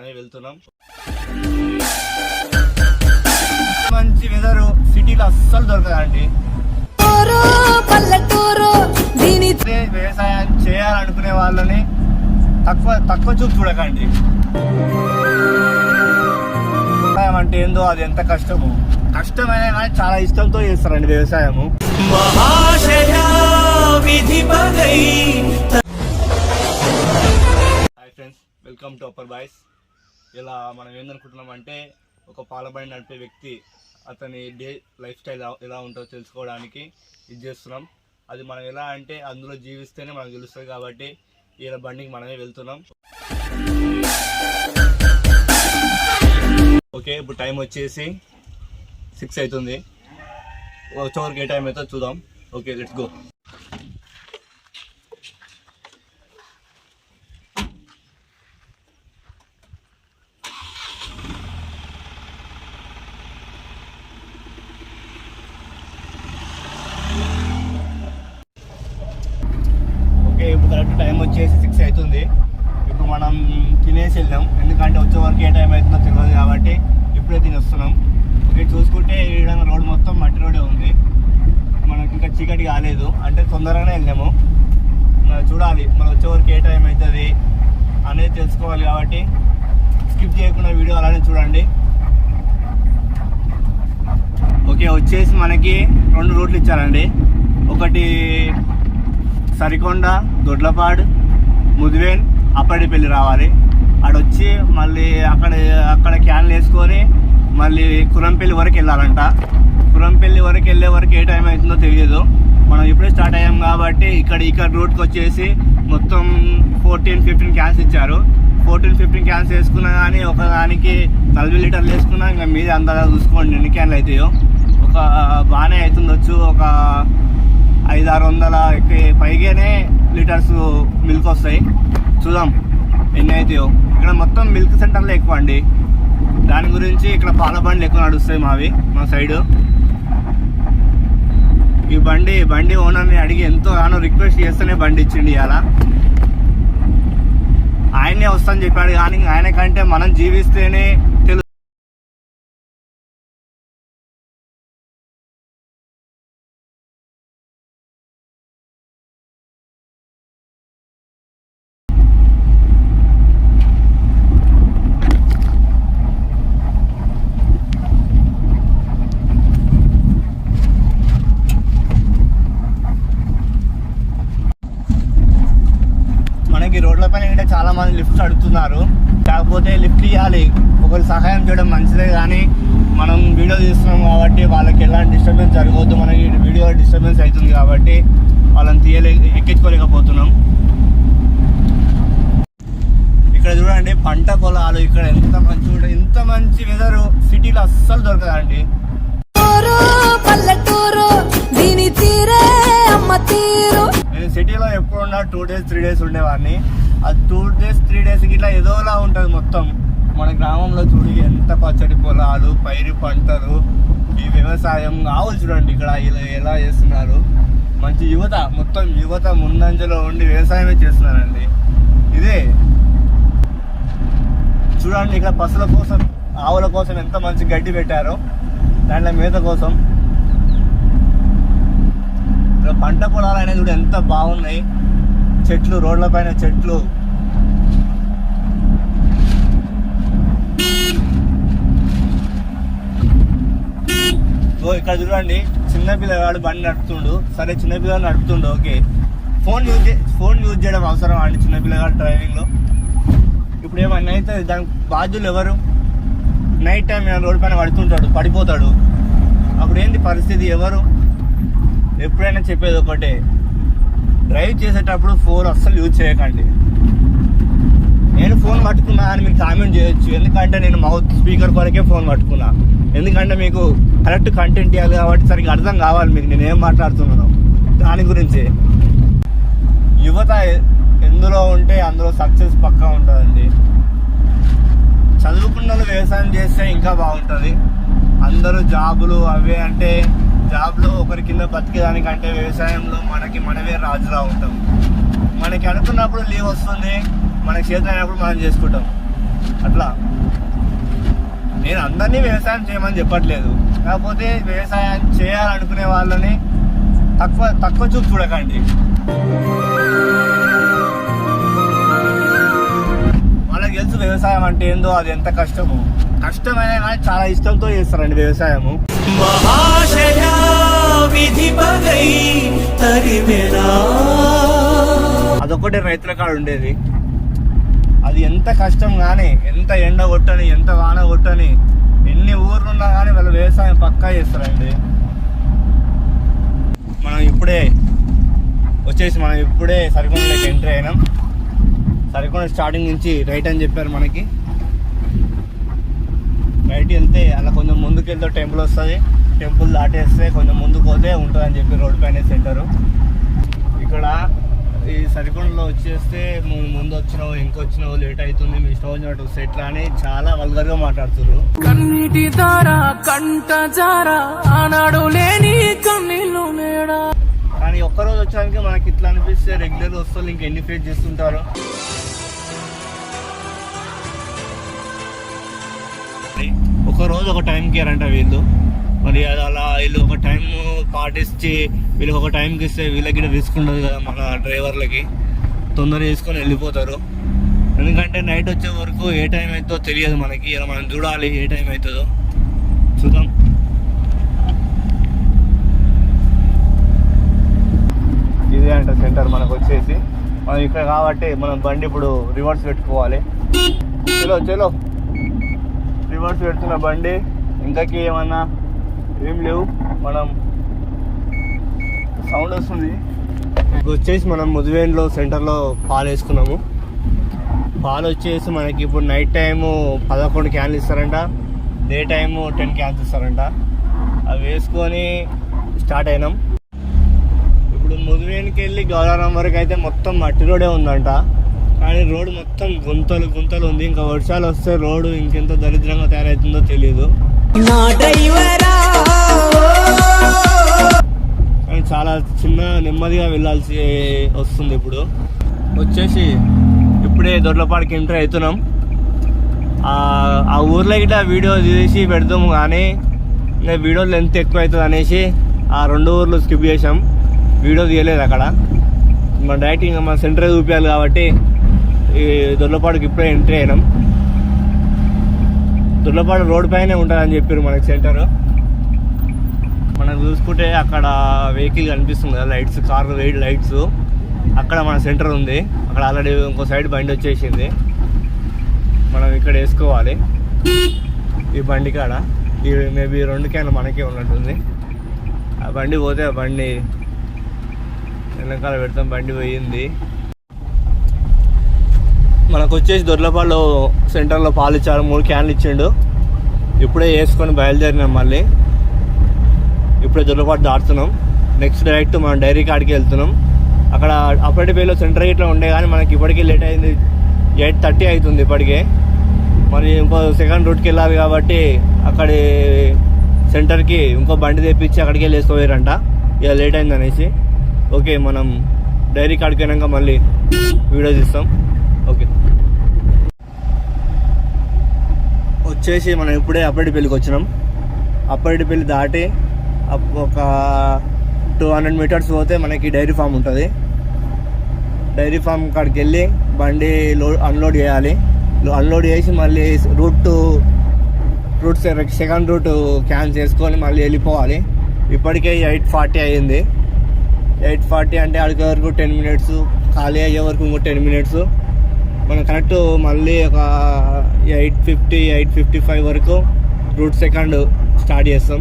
మనమే వెళ్తున్నాం. మంచి వెదర్ సిటీలో అస్సలు దొరకదండి. వ్యవసాయం చేయాలనుకునే వాళ్ళని తక్కువ చూపు చూడకండి. వ్యవసాయం అంటే ఏందో, అది ఎంత కష్టమైనా కానీ చాలా ఇష్టంతో చేస్తారండి వ్యవసాయము. Hi friends, welcome to upper boys. ఇలా మనం ఏందనుకుంటున్నాం అంటే, ఒక పాలబండి నడిపే వ్యక్తి అతని డే లైఫ్ స్టైల్ ఎలా ఉంటుందో తెలుసుకోవడానికి ఇది చేస్తున్నాం. అది మనం ఎలా అంటే అందులో జీవిస్తేనే మనకు తెలుస్తుంది కాబట్టి ఇలా బండికి మనమే వెళ్తున్నాం. ఓకే, ఇప్పుడు టైం వచ్చేసి 6 అవుతుంది. వచ్చేవరకు ఏ టైం అవుతుందో చూద్దాం. Okay, let's go. ఇప్పుడు కరెక్ట్ టైం వచ్చేసి 6 అవుతుంది. ఇప్పుడు మనం తినేసి వెళ్ళాం, ఎందుకంటే వచ్చే వరకు ఏ టైం అవుతుందో తెలియదు కాబట్టి ఇప్పుడే తినేస్తున్నాం. ఓకే, చూసుకుంటే ఈడ రోడ్ మొత్తం మట్టి రోడే ఉంది. మనకి ఇంకా చీకటి కాలేదు, అంటే తొందరగానే వెళ్ళాము. చూడాలి మనం వచ్చే వరకు ఏ టైం అవుతుంది అనేది తెలుసుకోవాలి కాబట్టి స్కిప్ చేయకుండా వీడియో అలానే చూడండి. ఓకే, వచ్చేసి మనకి 2 రూట్లు ఇచ్చారండి. ఒకటి సరికొండ, దొడ్లపాడు, ముదివేన్, అప్పటిపల్లి రావాలి. ఆడొచ్చి మళ్ళీ అక్కడ క్యాన్లు వేసుకొని మళ్ళీ కురంపల్లి వరకు వెళ్ళాలంట. కురంపల్లి వరకు వెళ్ళే వరకు ఏ టైం అవుతుందో తెలియదు. మనం ఇప్పుడే స్టార్ట్ అయ్యాం కాబట్టి ఇక్కడ రూట్కి వచ్చేసి మొత్తం 14-15 క్యాన్స్ ఇచ్చారు. 14-15 క్యాన్స్ వేసుకున్నా కానీ ఒకదానికి 40 లీటర్లు వేసుకున్నా ఇంకా మీదే అందాగా చూసుకోండి ఎన్ని క్యాన్లు అవుతాయో. ఒక బాగానే అవుతుండొచ్చు, ఒక 500-600 పైగానే లీటర్స్ మిల్క్ వస్తాయి. చూద్దాం ఎన్ని అవుతాయో. ఇక్కడ మొత్తం మిల్క్ సెంటర్లో ఎక్కువ అండి, దాని గురించి ఇక్కడ పాల బండ్లు ఎక్కువ నడుస్తాయి మా సైడు. ఈ బండి ఓనర్ని అడిగి ఎంతోగానో రిక్వెస్ట్ చేస్తేనే బండి ఇచ్చిండి. ఇవాళ ఆయనే వస్తాను చెప్పాడు, కానీ ఆయన కంటే మనం జీవిస్తేనే తెలుసు. రోడ్ల పైన చాలా మంది లిఫ్ట్ అడుగుతున్నారు, కాకపోతే లిఫ్ట్ ఇవ్వాలి, ఒకరు సహాయం చేయడం మంచిదే. కానీ మనం వీడియో తీస్తున్నాం కాబట్టి వాళ్ళకి ఎలాంటి డిస్టర్బెన్స్ జరగవద్దు. మనకి వీడియో డిస్టర్బెన్స్ అవుతుంది కాబట్టి వాళ్ళని ఎక్కించుకోలేకపోతున్నాం. ఇక్కడ చూడండి పంట పొలాలు, ఇక్కడ ఎంత మంచి వెదర్ సిటీలో అస్సలు దొరకదండి. నేను సిటీలో ఎప్పుడు ఉన్నా 2 days 3 days ఉండేవాడిని. అది 2 days 3 days ఇట్లా ఏదోలా ఉంటుంది మొత్తం. మన గ్రామంలో చూడు ఎంత పచ్చడి పొలాలు, పైరు పంటలు, ఈ వ్యవసాయం. ఆవులు చూడండి ఇక్కడ ఎలా చేస్తున్నారు. మంచి యువత ముందంజలో ఉండి వ్యవసాయమే చేస్తున్నారండి. ఇదే చూడండి, ఇక్కడ పశువుల కోసం, ఆవుల కోసం ఎంత మంచి గడ్డి పెట్టారో దాంట్లో మేత కోసం. పంట పొలాలు అనేది కూడా ఎంత బాగున్నాయి, చెట్లు, రోడ్ల పైన చెట్లు. ఇక్కడ చూడండి చిన్నపిల్లగాడు బండి నడుపుతుండు. సరే చిన్నపిల్లగాడు నడుపుతుండు, ఓకే. ఫోన్ యూజ్ చేయడం అవసరం అండి చిన్నపిల్లగాడు డ్రైవింగ్ లో. ఇప్పుడు ఏమన్నా అయితే దానికి బాధ్యులు ఎవరు? నైట్ టైం రోడ్డు పైన పడిపోతాడు. అప్పుడు ఏంటి పరిస్థితి? ఎవరు? ఎప్పుడైనా చెప్పేది ఒకటే, డ్రైవ్ చేసేటప్పుడు ఫోన్ అస్సలు యూజ్ చేయకండి. నేను ఫోన్ పట్టుకున్నా అని మీకు కామెంట్ చేయొచ్చు, ఎందుకంటే నేను మౌత్ స్పీకర్ కొరకే ఫోన్ పట్టుకున్నా. ఎందుకంటే మీకు కరెక్ట్ కంటెంట్ ఇవ్వాలి కాబట్టి సరిగ్గా అర్థం కావాలి మీకు నేను ఏం మాట్లాడుతున్నాను దాని గురించి. యువత ఎందులో ఉంటే అందులో సక్సెస్ పక్కా ఉంటుందండి. చదువుకున్న వాళ్ళు వ్యవసాయం చేస్తే ఇంకా బాగుంటుంది. అందరూ జాబులు అవే అంటే జాబ్లో ఒకరి కింద బతికేదానికంటే వ్యవసాయంలో మనమే రాజులా ఉంటాం. మనకి అనుకున్నప్పుడు లీవ్ వస్తుంది, మనకి చేత అయినప్పుడు మనం చేసుకుంటాం. అట్లా నేను అందరినీ వ్యవసాయం చేయమని చెప్పట్లేదు, కాకపోతే వ్యవసాయం చేయాలనుకునే వాళ్ళని తక్కువ చూపు చూడకండి. వాళ్ళకి తెలుసు వ్యవసాయం అంటే ఏందో, అది ఎంత కష్టమైనా కానీ చాలా ఇష్టంతో చేస్తారండి వ్యవసాయము. అదొకటి రైతుల కాడ ఉండేది. అది ఎంత కష్టం కానీ, ఎంత ఎండ కొట్టని, ఎంత వాన కొట్టని, ఎన్ని ఊర్లు ఉన్నా కానీ వాళ్ళు వ్యవసాయం పక్కా చేస్తారండి. మనం ఇప్పుడే సరికొండలోకి ఎంట్రీ అయినాం. సరికొండ స్టార్టింగ్ నుంచి రైట్ అని చెప్పారు మనకి. రైట్ వెళ్తే అలా కొంచెం ముందుకు వెళ్తే టెంపుల్ వస్తుంది. టెంపుల్ దాటేస్తే కొంచెం ముందుకు పోతే ఉంటుంది అని చెప్పి రోడ్ పైన సెంటరు. ఇక్కడ ఈ సరికొండలో వచ్చేస్తే ముందు వచ్చినావు, ఇంకొచ్చినావు, లేట్ అవుతుంది, మీ ఇష్టం వచ్చినట్టు సెట్లా అని చాలా వల్గర్గా మాట్లాడుతున్నారు. కన్నీటి దారా కంట జారా ఆనాడు లేని కన్నీళ్ళు నేడా. కానీ ఒక్కరోజు వచ్చానికి మనకి ఇట్లా అనిపిస్తే రెగ్యులర్ వస్తారు ఇంక ఎన్ని ఫేస్ చేస్తుంటారు. ఒక రోజు ఒక టైంకి ఇయ్యారంట వీళ్ళు. మరి అది అలా వీళ్ళు ఒక టైం పాటించి వీళ్ళకి ఒక టైంకి ఇస్తే వీళ్ళకి రిస్క్ ఉండదు కదా, మన డ్రైవర్లకి తొందరగా చేసుకొని వెళ్ళిపోతారు. ఎందుకంటే నైట్ వచ్చే వరకు ఏ టైం అవుతుందో తెలియదు మనకి. ఇలా మనం చూడాలి ఏ టైం అవుతుందో. చూద్దాం. ఇదే అంట సెంటర్ మనకు వచ్చేసి. మనం ఇక్కడ కాబట్టి మనం బండి ఇప్పుడు రివర్స్ పెట్టుకోవాలి. చలో రివర్స్ పెడుతున్న బండి. ఇంకాకి ఏమన్నా ఏం లేవు, మనం సౌండ్ వస్తుంది. వచ్చేసి మనం ముదివేన్లో సెంటర్లో పాలు వేసుకున్నాము. పాలు వచ్చేసి మనకి ఇప్పుడు నైట్ టైము 11 క్యాన్లు ఇస్తారంట, డే టైము 10 క్యాన్స్ ఇస్తారంట. అవి వేసుకొని స్టార్ట్ అయినాం. ఇప్పుడు ముదివేన్కి వెళ్ళి గౌరవం వరకు అయితే మొత్తం మట్టి రోడే ఉందంట. కానీ రోడ్డు మొత్తం గుంతలు ఉంది. ఇంకా వర్షాలు వస్తే రోడ్డు ఇంకెంత దరిద్రంగా తయారవుతుందో తెలియదు. కానీ చాలా నెమ్మదిగా వెళ్ళాల్సి వస్తుంది. ఇప్పుడు వచ్చేసి ఇప్పుడే దొడ్లపాడికి ఎంటర్ అవుతున్నాం. ఆ ఊర్లో గిట్లా వీడియో తీసి పెడతాము, కానీ ఇంకా వీడియో లెంత్ ఎక్కువ అవుతుంది అనేసి ఆ 2 ఊర్లు స్కిప్ చేసాం. వీడియో తీయలేదు అక్కడ. మన డైరెక్ట్ ఇంకా మన సెంటర్ చూపించాలి కాబట్టి ఈ దొడ్లపాడుకి ఇప్పుడే ఎంట్రీ అయినాం. దొడ్లపాడు రోడ్ పైనే ఉంటుందని చెప్పారు మనకి సెంటర్. మనం చూసుకుంటే అక్కడ వెహికల్ కనిపిస్తుంది కదా, లైట్స్, కార్ లైట్స్. అక్కడ మన సెంటర్ ఉంది. అక్కడ ఆల్రెడీ ఇంకో సైడ్ బండి వచ్చేసింది. మనం ఇక్కడ వేసుకోవాలి ఈ బండి కాడ. ఈ మేబీ 2 క్యాన్లు మనకే ఉన్నట్టుంది. ఆ బండి పోతే ఆ బండి వెనకాల పెడతాం. బండి పోయింది. మనకు వచ్చేసి దొడ్లపాడులో సెంటర్లో పాలు ఇచ్చారు. 3 క్యాన్లు ఇచ్చిండు. ఇప్పుడే వేసుకొని బయలుదేరినాం. మళ్ళీ ఇప్పుడే దొడ్లపాడు దాటుతున్నాం. నెక్స్ట్ డైరెక్ట్ మనం డైరీ కాడికి వెళ్తున్నాం. అక్కడ అప్పటిపేలో సెంటర్ ఇట్లా ఉండే కానీ మనకి ఇప్పటికీ లేట్ అయింది. 8:30 అవుతుంది ఇప్పటికే. మరి ఇంకో సెకండ్ రూట్కి వెళ్ళాలి కాబట్టి అక్కడి సెంటర్కి ఇంకో బండి తెప్పించి అక్కడికి వెళ్ళి వేసుకోయారంట. ఇక లేట్ అయింది అనేసి. ఓకే, మనం డైరీ కాడికి వెళ్ళాక మళ్ళీ వీడియో తీస్తాం. ఓకే, వచ్చేసి మనం ఇప్పుడే అప్పటిపల్లికి వచ్చినాం. అప్పటిపల్లి దాటి ఒక 200 మీటర్స్ పోతే మనకి డైరీ ఫామ్ ఉంటుంది. డైరీ ఫామ్ కాడికి వెళ్ళి బండి అన్లోడ్ చేయాలి. అన్లోడ్ చేసి మళ్ళీ సెకండ్ రూట్ క్యాన్స్ చేసుకొని మళ్ళీ వెళ్ళిపోవాలి. ఇప్పటికే 8:40 అయ్యింది. 8:40 అంటే అడిగే వరకు 10 మినిట్స్, ఖాళీ అయ్యే వరకు ఇంకో 10 మినిట్స్. మనం కరెక్ట్ మళ్ళీ ఒక 8:50, 8:55 వరకు రూట్ సెకండ్ స్టార్ట్ చేస్తాం.